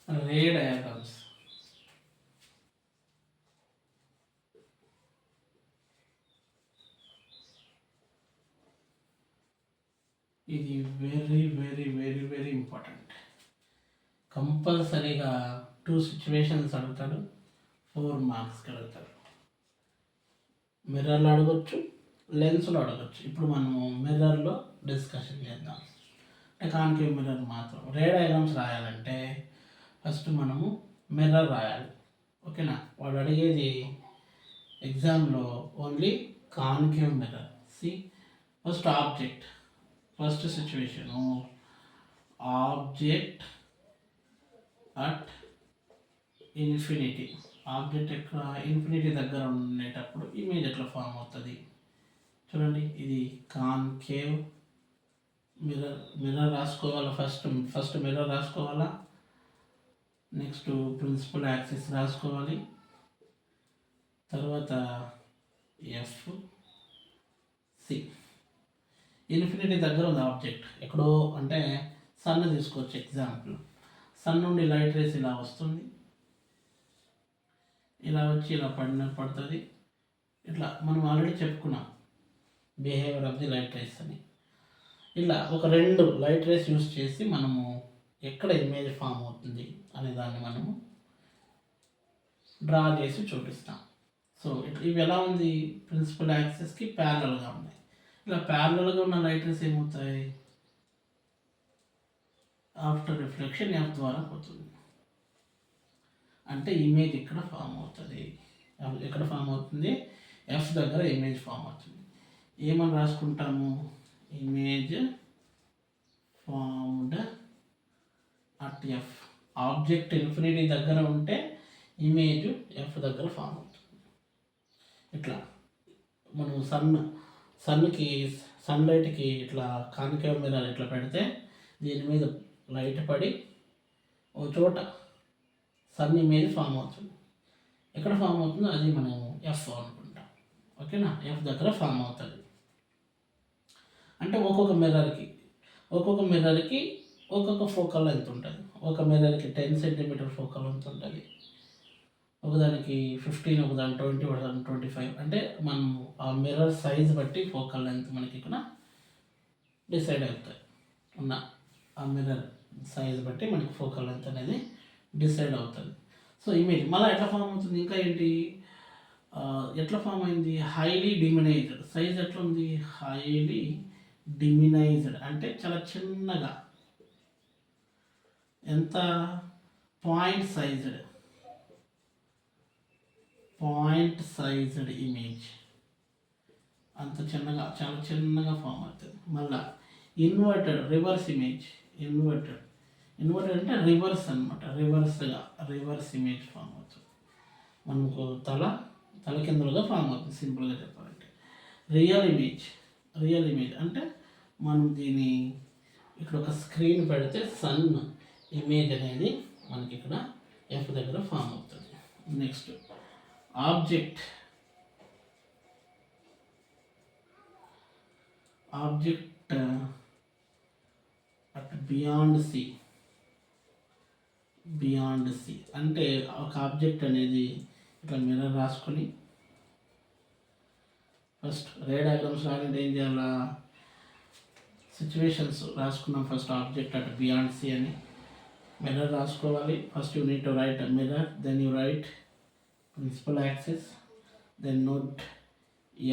రే diagrams. ఇది very very very very important. కంపల్సరీగా 2 situations అడుగుతాడు, 4 మార్క్స్కి అడుగుతాడు. మిర్రర్లో అడగచ్చు, లెన్స్లో అడగచ్చు. ఇప్పుడు మనము మిర్రర్లో డిస్కషన్ చేద్దాం. అంటే కాన్కేవ్ మిర్రర్ మాత్రం రే డయాగ్రామ్స్ రాయాలంటే ఫస్ట్ మనము మిర్రర్ రాయాలి. ఓకేనా? వాడు అడిగేది ఎగ్జామ్లో only concave mirror. C first object, first situation object at infinity. Object ఎక్కడ ఇన్ఫినిటీ దగ్గర ఉండేటప్పుడు ఇమేజ్ ఎట్లా ఫామ్ అవుతుంది చూడండి. ఇది కాన్కేవ్ మిర్రర్. మిర్రర్ రాసుకోవాలా, ఫస్ట్ మిర్రర్ రాసుకోవాలా. నెక్స్ట్ ప్రిన్సిపల్ యాక్సిస్ రాసుకోవాలి. తర్వాత ఎఫ్ సి. ఇన్ఫినిటీ దగ్గర ఉంది ఆబ్జెక్ట్. ఎక్కడో అంటే సన్ తీసుకోవచ్చు ఎగ్జాంపుల్. సన్ నుండి లైట్ రేస్ ఇలా వస్తుంది, ఇలా వచ్చి ఇలా పడుతుంది. ఇట్లా మనం ఆల్రెడీ చెప్పుకున్నాం behaviour of the light race అని. ఇలా ఒక 2 లైట్ రేస్ యూస్ చేసి మనము ఎక్కడ ఇమేజ్ ఫామ్ అవుతుంది అనే దాన్ని మనము డ్రా చేసి చూపిస్తాం. సో ఇవి ఎలా ఉంది, ప్రిన్సిపల్ యాక్సిస్కి ప్యారలల్గా ఉన్నాయి. ఇలా ప్యారలల్గా ఉన్న లైట్ రేస్ ఏమవుతాయి, ఆఫ్టర్ రిఫ్లెక్షన్ ఎఫ్ ద్వారా పోతుంది. అంటే ఇమేజ్ ఇక్కడ ఫామ్ అవుతుంది. ఎక్కడ ఫామ్ అవుతుంది, ఎఫ్ దగ్గర ఇమేజ్ ఫామ్ అవుతుంది. ఏమని రాసుకుంటాము, image formed at F. Object infinity దగ్గర ఉంటే ఇమేజ్ ఎఫ్ దగ్గర ఫామ్ అవుతుంది. ఇట్లా మనం సన్కి సన్లైట్కి ఇట్లా కాన్కేవ్ మిర్రర్ ఇట్లా పెడితే దీని మీద లైట్ పడి ఒక చోట సన్ ఇమేజ్ ఫామ్ అవుతుంది. ఎక్కడ ఫామ్ అవుతుందో అది మనం ఎఫ్ అనుకుంటాం. ఓకేనా? ఎఫ్ దగ్గర ఫామ్ అవుతుంది. అంటే ఒక్కొక్క మిర్రర్కి ఒక్కొక్క ఫోకల్ లెంత్ ఉంటుంది. ఒక మిర్రర్కి 10 సెంటీమీటర్ ఫోకల్ లెంత్ ఉంటుంది, ఒకదానికి 15, ఒకదానికి 20, ఒకదానికి 25. అంటే మనం ఆ మిర్రర్ సైజ్ బట్టి ఫోకల్ లెంత్ మనకి ఇక్కడ డిసైడ్ అవుతాయి. ఉన్న ఆ మిర్రర్ సైజ్ బట్టి మనకి ఫోకల్ లెంత్ అనేది డిసైడ్ అవుతుంది. సో ఇమేజ్ మళ్ళీ ఎట్లా ఫామ్ అవుతుంది, ఇంకా ఏంటి ఎట్లా ఫామ్ అయింది, హైలీ డిమినైజ్డ్. సైజ్ ఎట్లా ఉంది, హైలీ డిమినైజ్డ్ అంటే చాలా చిన్నగా, ఎంత పాయింట్ సైజ్డ్ ఇమేజ్, అంత చిన్నగా, చాలా చిన్నగా ఫామ్ అవుతుంది. మళ్ళీ ఇన్వర్టెడ్ రివర్స్ ఇమేజ్. ఇన్వర్టెడ్ అంటే రివర్స్ అనమాట. రివర్స్ ఇమేజ్ ఫామ్ అవుతుంది. మనకు తల కిందలుగా ఫామ్ అవుతుంది సింపుల్గా చెప్పాలంటే. రియల్ ఇమేజ్ అంటే మనం దీన్ని ఇక్కడ ఒక స్క్రీన్ పెడితే సన్ ఇమేజ్ అనేది మనకి ఇక్కడ ఎఫ్ దగ్గర ఫామ్ అవుతుంది. Next object at beyond C. అంటే ఒక ఆబ్జెక్ట్ అనేది ఇట్లా మిర్రర్ రాసుకొని ఫస్ట్ రే డయాగ్రామ్స్ రాయాలంటే ఏం చేయాలా, సిచ్యువేషన్స్ రాసుకున్నాం. First object at beyond C అని మిర్రర్ రాసుకోవాలి. First you need to write mirror, then you write principal axis, then note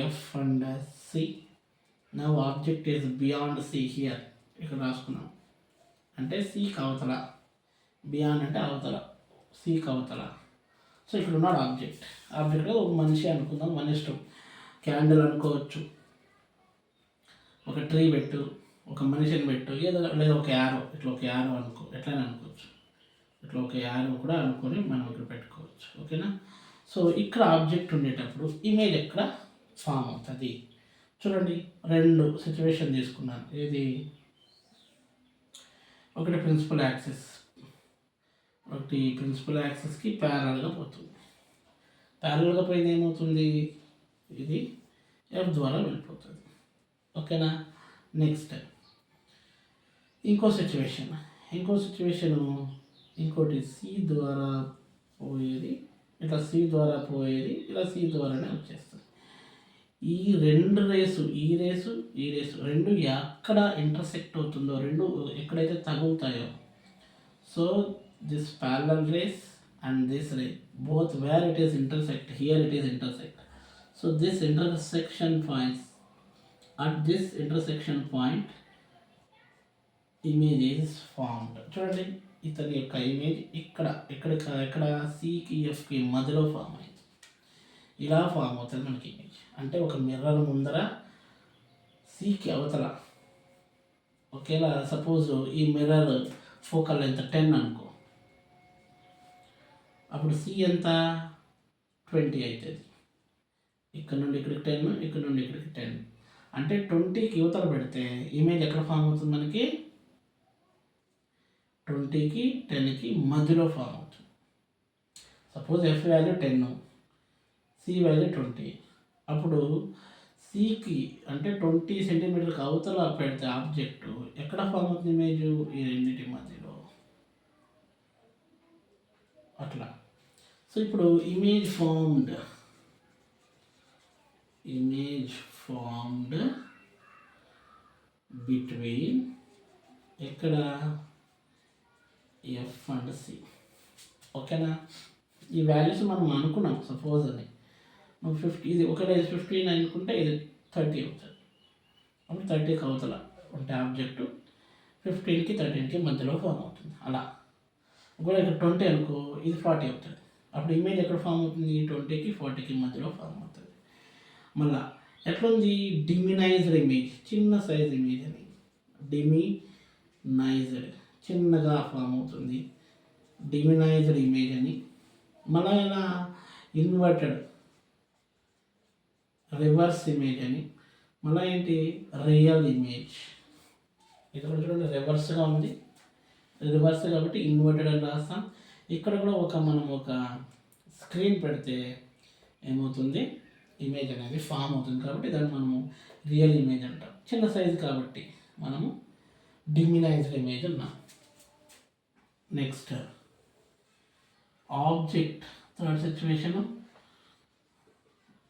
F and C. Now object is beyond C here. ఇక్కడ రాసుకున్నాం అంటే సికి అవతల, బియాండ్ అంటే అవతల, సికి అవతల. సో ఇక్కడ ఉన్నాడు ఆబ్జెక్ట్ ఒక మనిషి అనుకుందాం, మన ఇష్టం. క్యాండిల్ అనుకోవచ్చు, ఒక ట్రీ పెట్టు, ఒక మనిషిని పెట్టు, లేదా ఒక యారో, ఇట్లా ఒక యారో అనుకో, ఎట్లయినా అనుకోవచ్చు. ఇట్లా ఒక యారో కూడా అనుకొని మనం ఇక్కడ పెట్టుకోవచ్చు. ఓకేనా? సో ఇక్కడ ఆబ్జెక్ట్ ఉండేటప్పుడు ఇమేజ్ ఎక్కడ ఫామ్ అవుతుంది చూడండి. 2 సిచ్యువేషన్ తీసుకున్నాను. ఇది ఒకటి ప్రిన్సిపల్ యాక్సిస్కి ప్యారల్గా పోతుంది. ప్యారల్గా పోయింది ఏమవుతుంది, ఇది ఎఫ్ ద్వారా వెళ్ళిపోతుంది. ఓకేనా? నెక్స్ట్ ఇంకో సిచ్యువేషను ఇంకోటి సి ద్వారా పోయేది, ఇట్లా సి ద్వారా పోయేది ఇలా సి ద్వారానే వచ్చేస్తుంది. ఈ రెండు రేసు ఈ రేసు రెండు ఎక్కడ ఇంటర్సెక్ట్ అవుతుందో, రెండు ఎక్కడైతే తగులుతాయో, so this parallel rays and this ray, both where it is intersect, here it is intersect. So this intersection points, at this intersection point image is formed. చూడండి ఇతని యొక్క ఇమేజ్ ఇక్కడ సికి ఎఫ్కి మధ్యలో ఫామ్ అయింది. ఇలా ఫామ్ అవుతుంది మనకి ఇమేజ్. అంటే ఒక మిర్రర్ ముందర సికి అవతల ఒకేలా సపోజ్ ఈ మిర్రర్ ఫోకల్ లెంత్ 10 అనుకో, అప్పుడు సి ఎంత 20 అవుతుంది. ఇక్కడ నుండి ఇక్కడికి 10, ఇక్కడ నుండి ఇక్కడికి 10, అంటే 20కి యువతలు పెడితే ఇమేజ్ ఎక్కడ ఫామ్ అవుతుంది మనకి 20కి 10కి మధ్యలో ఫామ్ అవుతుంది. Suppose F value 10, C value 20, అప్పుడు సికి అంటే 20 సెంటీమీటర్కి అవతల పెడితే ఆబ్జెక్టు ఎక్కడ ఫామ్ అవుతుంది ఇమేజ్ ఈ రెండింటి మధ్యలో అట్లా. సో ఇప్పుడు ఇమేజ్ ఫార్మ్డ్ బిట్వీన్ ఎక్కడ ఎఫ్ అండ్ సి. ఓకేనా, ఈ వాల్యూస్ మనం అనుకున్నాం. సపోజ్ అని నువ్వు 50, ఇది ఒకటే 15 అనుకుంటే ఇది 30 అవుతుంది. అప్పుడు 30కి అవతల ఉంటే ఆబ్జెక్టు 15కి 13కి మధ్యలో ఫామ్ అవుతుంది. అలా ఒకవేళ ఇక్కడ 20 అనుకో, ఇది 40 అవుతుంది. అప్పుడు ఇమేజ్ ఎక్కడ ఫామ్ అవుతుంది 20కి 40కి మధ్యలో ఫామ్ అవుతుంది. మళ్ళా ఎట్లుంది డిమినైజ్డ్ ఇమేజ్, చిన్న సైజ్ ఇమేజ్ అని, డిమినైజ్డ్ చిన్నగా ఫామ్ అవుతుంది డిమినైజ్డ్ ఇమేజ్ అని. మళ్ళీ ఇలా ఇన్వర్టెడ్ రివర్స్ ఇమేజ్ అని, మళ్ళీ ఏంటి రియల్ ఇమేజ్. ఇది కూడా చూడండి రివర్స్గా ఉంది, రివర్స్ కాబట్టి ఇన్వర్టెడ్ అని రాస్తాం. ఇక్కడ కూడా మనం ఒక స్క్రీన్ పెడితే ఏమవుతుంది ఇమేజ్ అనేది ఫామ్ అవుతుంది, కాబట్టి దాన్ని మనము రియల్ ఇమేజ్ అంటాం. చిన్న సైజు కాబట్టి మనము డిమినైజ్డ్ ఇమేజ్ అన్నాం. Next object, third situation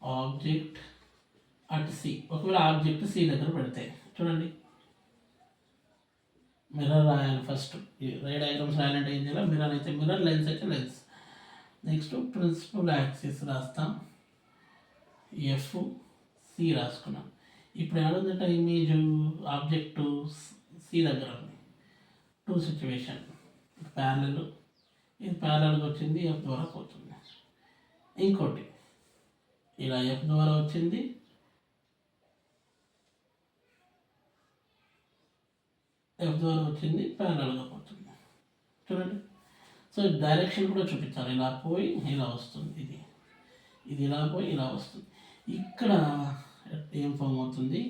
object at C. ఒకవేళ ఆబ్జెక్ట్ సి దగ్గర పెడితే చూడండి మిర్రర్ రాయాలి ఫస్ట్, రే డయాగ్రామ్స్ రాయాలంటే ఏం చేయాలి, మిర్రర్ అయితే మిర్రర్, లెన్స్ అయితే లెన్స్. నెక్స్ట్ ప్రిన్సిపల్ యాక్సిస్ రాస్తాం, ఎఫ్ సి రాసుకున్నాం. ఇప్పుడు ఏడుందంటే ఇమేజ్ ఆబ్జెక్టు సి దగ్గర ఉంది. టూ సిచ్యువేషన్, ప్యారలల్, ఇది ప్యారలల్గా వచ్చింది ఎఫ్ ద్వారా పోతుంది. ఇంకోటి ఇలా ఎఫ్ ద్వారా వచ్చింది, ఎఫ్ ద్వారా వచ్చింది ప్యారలల్గా పోతుంది. చూడండి, సో డైరెక్షన్ కూడా చూపించాలి. ఇలా పోయి ఇలా వస్తుంది, ఇది ఇలా పోయి ఇలా వస్తుంది. ఇక్కడ ఏం ఫామ్ అవుతుంది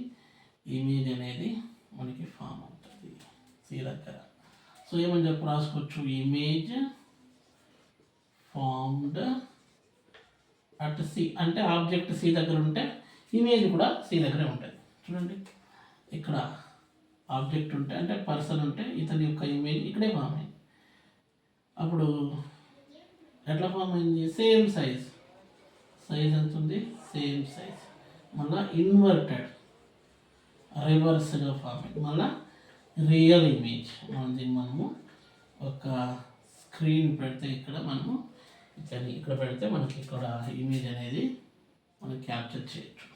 ఇమేజ్ అనేది మనకి ఫామ్ అవుతుంది సి దగ్గర. సో ఏమని చెప్పి రాసుకోవచ్చు, ఇమేజ్ ఫార్మ్డ్ అట్ సి. అంటే ఆబ్జెక్ట్ సి దగ్గర ఉంటే ఇమేజ్ కూడా సి దగ్గరే ఉంటుంది. చూడండి ఇక్కడ ఆబ్జెక్ట్ ఉంటే అంటే పర్సన్ ఉంటే ఇతని యొక్క ఇమేజ్ ఇక్కడే ఫామ్ అయింది. అప్పుడు ఎట్లా ఫామ్ అయింది, సేమ్ సైజ్ ఎంత ఉంది, సేమ్ సైజ్. మళ్ళీ ఇన్వర్టెడ్ రివర్స్గా ఫామ్ అయింది. మళ్ళీ రియల్ ఇమేజ్. మనము ఒక స్క్రీన్ పెడితే ఇక్కడ మనము ఇక్కడ పెడితే మనకి ఇక్కడ ఇమేజ్ అనేది మనం క్యాప్చర్ చేయొచ్చు.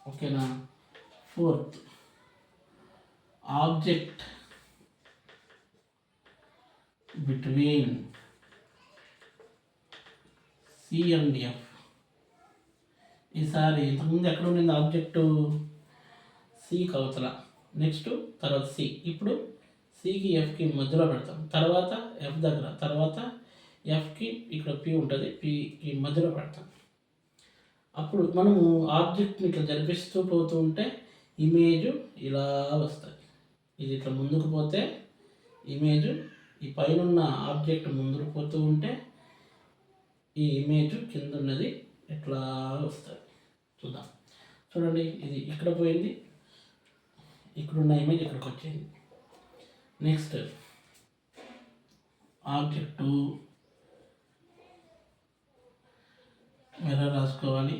ఓకేనా. Fourth object between C and F. ఈసారి ఇంతకుముందు ఎక్కడ ఉండింది ఆబ్జెక్టు సికి అవతల, నెక్స్ట్ తర్వాత సి. ఇప్పుడు సికి ఎఫ్కి మధ్యలో పెడతాం, తర్వాత ఎఫ్ దగ్గర, తర్వాత ఎఫ్కి ఇక్కడ పి ఉంటుంది, పికి మధ్యలో పెడతాం. అప్పుడు మనము ఆబ్జెక్ట్ని ఇట్లా జరిపిస్తూ పోతూ ఉంటే ఇమేజ్ ఇలా వస్తుంది. ఇది ఇట్లా ముందుకు పోతే ఇమేజ్ ఈ పైన ఆబ్జెక్ట్ ముందుకు పోతూ ఉంటే ఈ ఇమేజ్ కింద ఉన్నది ఇట్లా వస్తుంది. చూద్దాం, చూడండి ఇది ఇక్కడ పోయింది, ఇక్కడున్న ఇమేజ్ ఇక్కడికి వచ్చింది. నెక్స్ట్ ఆబ్జెక్టు మిర్రర్ రాసుకోవాలి.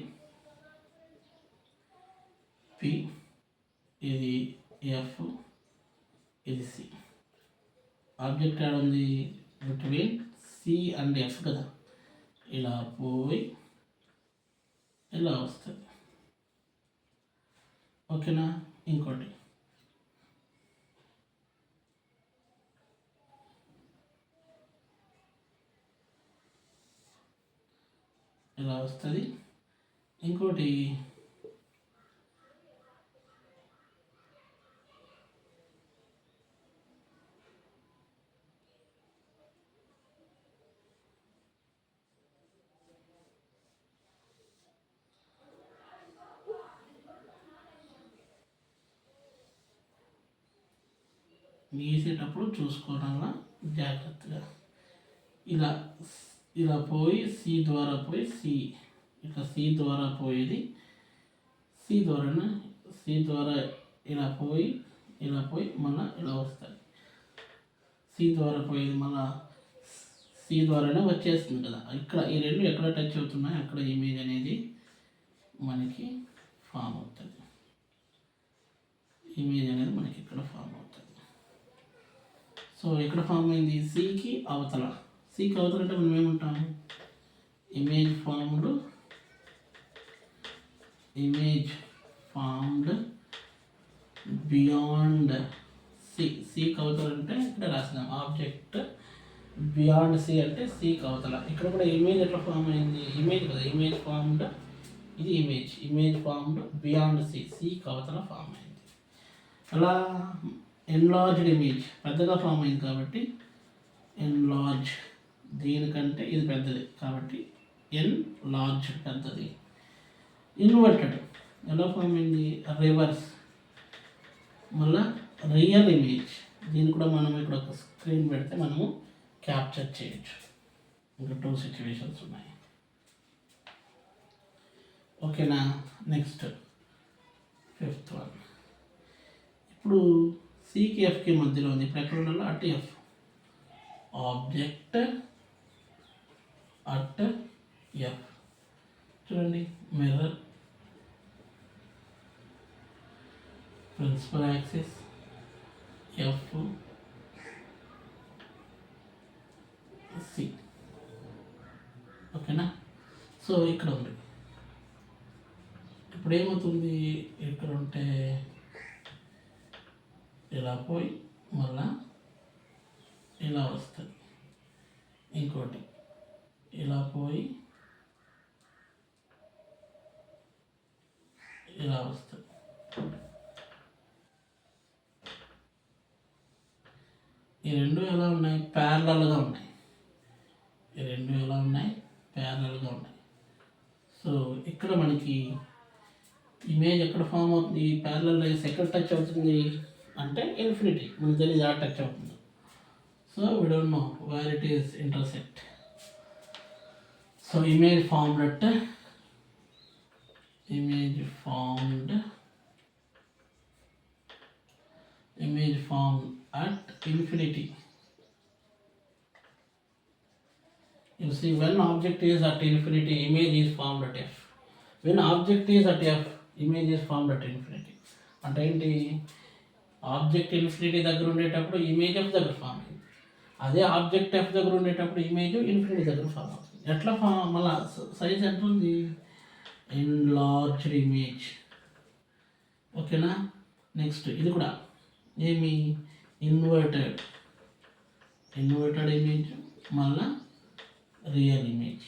పి ఇది ఎఫ్ ఇది సి. ఆబ్జెక్ట్ యాడ్ ఉంది బిట్వీన్ సి అండ్ ఎఫ్ కదా, ఇలా పోయి ఇలా వస్తుంది. ఓకేనా? ఇంకోటి ఇలా వస్తుంది. ఇంకోటి గీసేటప్పుడు చూసుకోవాలా జాగ్రత్తగా. ఇలా ఇలా పోయి సి ద్వారా పోయి సి, ఇట్లా సి ద్వారా పోయేది సి ద్వారా ఇలా పోయి మళ్ళీ ఇలా వస్తుంది. సి ద్వారా పోయేది మళ్ళీ సి ద్వారానే వచ్చేస్తుంది కదా. ఇక్కడ ఈ రెండు ఎక్కడ టచ్ అవుతున్నాయి అక్కడ ఇమేజ్ అనేది మనకి ఫామ్ అవుతుంది. ఇమేజ్ అనేది మనకి ఇక్కడ ఫామ్ అవుతుంది. సో ఎక్కడ ఫామ్ అయింది? సికి అవతల. సికి అవతల అంటే మనం ఏమంటాము? Image formed beyond C. సికి అవతల అంటే ఇక్కడ రాసినాం ఆబ్జెక్ట్ బియాండ్ సి అంటే సికి అవతల. ఇక్కడ కూడా ఇమేజ్ ఎట్లా ఫామ్ అయింది? ఇమేజ్ కదా, ఇమేజ్ ఫార్మ్డ్, ఇది ఇమేజ్ ఫార్మ్డ్ బియాండ్ సి, సికి అవతల ఫామ్ అయింది. అలా ఎన్లార్జ్డ్ ఇమేజ్ పెద్దగా ఫామ్ అయింది కాబట్టి ఎన్లార్జ్, దీనికంటే ఇది పెద్దది కాబట్టి ఎన్లార్జ్ పెద్దది. ఇన్వర్టెడ్ ఎలా ఫామ్ అయింది? రివర్స్, మళ్ళా రియల్ ఇమేజ్. దీన్ని కూడా మనం ఇక్కడ ఒక స్క్రీన్ పెడితే మనము క్యాప్చర్ చేయొచ్చు. ఇంకా 2 సిచ్యువేషన్స్ ఉన్నాయి. ఓకేనా? Next 5th one. ఇప్పుడు సికి ఎఫ్కి మధ్యలో ఉంది. ఇప్పుడు ఎక్కడ ఉండాలి? At F. Object at F. చూడండి, mirror, principal axis F C. ఓకేనా? సో ఇక్కడ ఉంది. ఇప్పుడు ఏమవుతుంది? ఇక్కడ ఉంటే ఇలా పోయి మళ్ళా ఇలా వస్తుంది. ఇంకోటి ఇలా పోయి ఇలా వస్తుంది. ఈ రెండు ఎలా ఉన్నాయి? ప్యారలల్గా ఉన్నాయి. సో ఇక్కడ మనకి ఇమేజ్ ఎక్కడ ఫామ్ అవుతుంది? ప్యారలల్ రేస్ ఎక్కడ టచ్ అవుతుంది అంటే ఇన్ఫినిటీ. మనకు తెలియదు ఎలా టచ్ అవుతుంది. So we don't know where it is intersect. So image formed at infinity. You see, when object is at infinity, image is formed at f. When object is at f, image is formed at infinity. అంటే ఏంటి? Object infinity దగ్గర ఉండేటప్పుడు image F దగ్గర form అయింది. అదే object F దగ్గర ఉండేటప్పుడు image infinity దగ్గర ఫామ్ అవుతుంది. ఎట్లా ఫామ్? మళ్ళీ సైజ్ ఎంత ఉంది? Enlarged image. ఓకేనా? నెక్స్ట్ ఇది కూడా ఏమి? ఇన్వర్టెడ్ ఇమేజ్ మళ్ళా real image.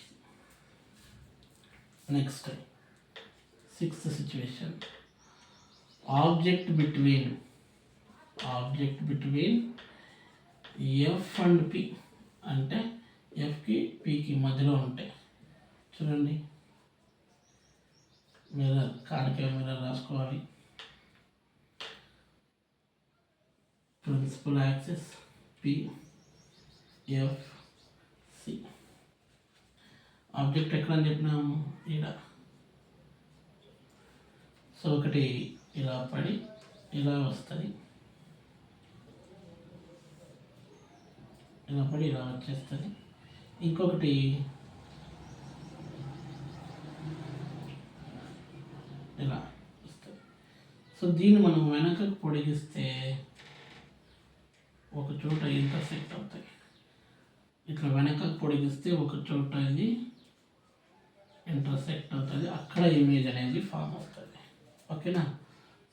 Next 6th situation. Object between F and P. అంటే ఎఫ్కి పికి మధ్యలో ఉంటాయి. చూడండి, మిర్రర్, కానికే మిర్రర్ రాసుకోవాలి. Principal axis P F C. Object ఎక్కడ అని చెప్పినాము? ఇక్కడ. సో ఒకటి ఇలా పడి ఇలా వస్తుంది, ఇలా పడి ఇలా వచ్చేస్తుంది. ఇంకొకటి ఇలా వస్తుంది. సో దీన్ని మనం వెనకకు పొడిగిస్తే ఒక చోట ఇంటర్సెక్ట్ అవుతాయి. ఇట్లా వెనకకు పొడిగిస్తే ఒక చోట ఇది ఇంటర్సెక్ట్ అవుతుంది, అక్కడ ఇమేజ్ అనేది ఫామ్ అవుతుంది. ఓకేనా?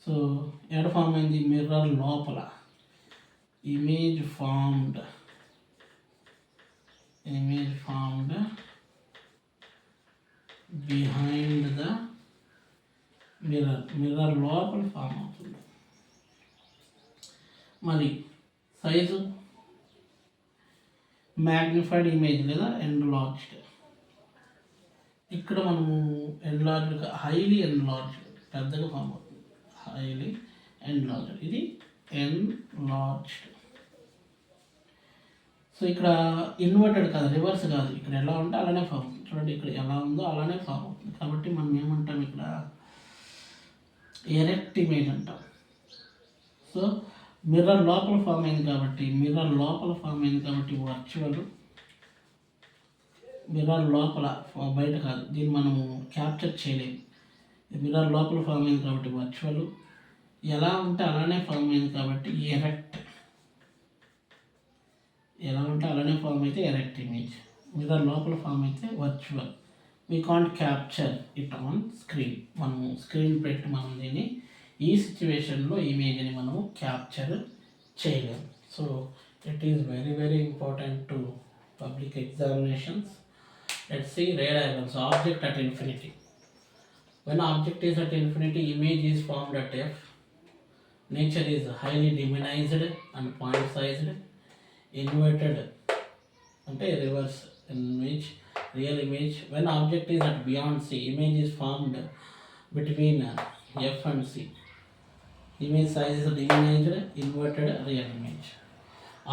సో ఎక్కడ ఫామ్ అయింది? మిర్రర్ లోపల. Image formed behind the mirror లోపల ఫామ్ అవుతుంది. మరి సైజు మ్యాగ్నిఫైడ్ ఇమేజ్ లేదా ఎన్లార్జ్డ్. ఇక్కడ మనము ఎన్లార్జ్డ్, హైలీ ఎన్లార్జ్డ్, పెద్దగా ఫామ్ అవుతుంది. హైలీ ఎన్లార్జ్డ్, ఇది ఎన్లార్జ్డ్. సో ఇక్కడ ఇన్వర్టెడ్ కాదు, రివర్స్ కాదు. ఇక్కడ ఎలా ఉంటే అలానే ఫామ్ అవుతుంది. చూడండి, ఇక్కడ ఎలా ఉందో అలానే ఫామ్ అవుతుంది. కాబట్టి మనం ఏమంటాం, ఇక్కడ ఎరెక్ట్ ఇమేజ్ అంటాం. సో మిర్రర్ లోపల ఫామ్ అయింది కాబట్టి వర్చువల్. మిర్రర్ లోపల, బయట కాదు, దీన్ని మనము క్యాప్చర్ చేయలేము. మిర్రర్ లోపల ఫామ్ అయింది కాబట్టి వర్చువల్. ఎలా ఉంటే అలానే ఫామ్ అయింది కాబట్టి ఎరెక్ట్. ఎలా ఉంటే అలానే ఫామ్ అయితే ఎరెక్ట్ ఇమేజ్. మిర్రర్ లోపల ఫామ్ అయితే virtual. We can't capture it on screen. మనము స్క్రీన్ పెట్టి మనం దీన్ని ఈ సిచ్యువేషన్లో ఇమేజ్ని మనము క్యాప్చర్ చేయలేము. So it is very very important to public examinations. Let's see ray diagrams. Object at infinity. When object is at infinity, image is formed at f. Nature is highly diminished and point sized. Inverted అంటే reverse image, real image. When object is at beyond c, image is formed between f and c. Image size is diminished, inverted, real image.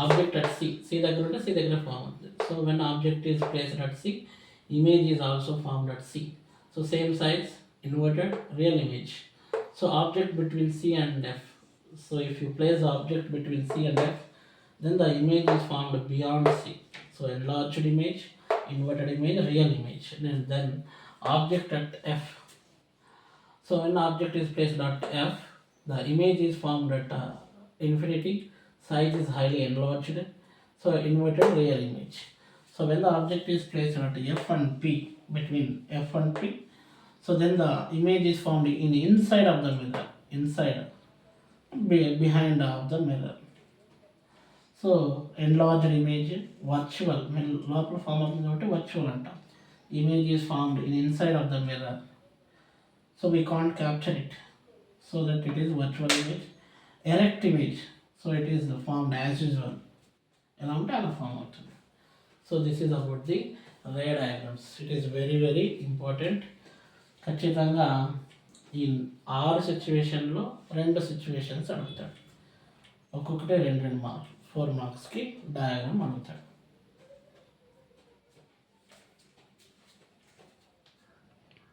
Object at c దగ్గర ఉంటే c దగ్గర form అవుతుంది. So when object is placed at c, image is also formed at c. So same size, inverted, real image. So object between c and f. So if you place the object between c and f, then the image is formed beyond c. So enlarged image, inverted image, real image. And then object at f. So when object is placed at f, the image is formed at infinity. Size is highly enlarged. So inverted, real image. So when the object is placed at f and p, between f and p, so then the image is formed in the inside of the mirror, behind of the mirror. So enlarged image, virtual, లోపల form అవుతుంది కాబట్టి virtual అంటాం. Image is formed in inside of the mirror, so we can't capture it, so that it is virtual image. Erect image, so it is formed as usual, ఎలా ఉంటే అలా form అవుతుంది. So this is about the ray diagrams. It is very very important. ఖచ్చితంగా ఈ 6 సిచ్యువేషన్లో 2 situations అడుగుతాడు. ఒక్కొక్కటే 2 marks, 4 మార్క్స్కి డయాగ్రామ్ అడుగుతాడు.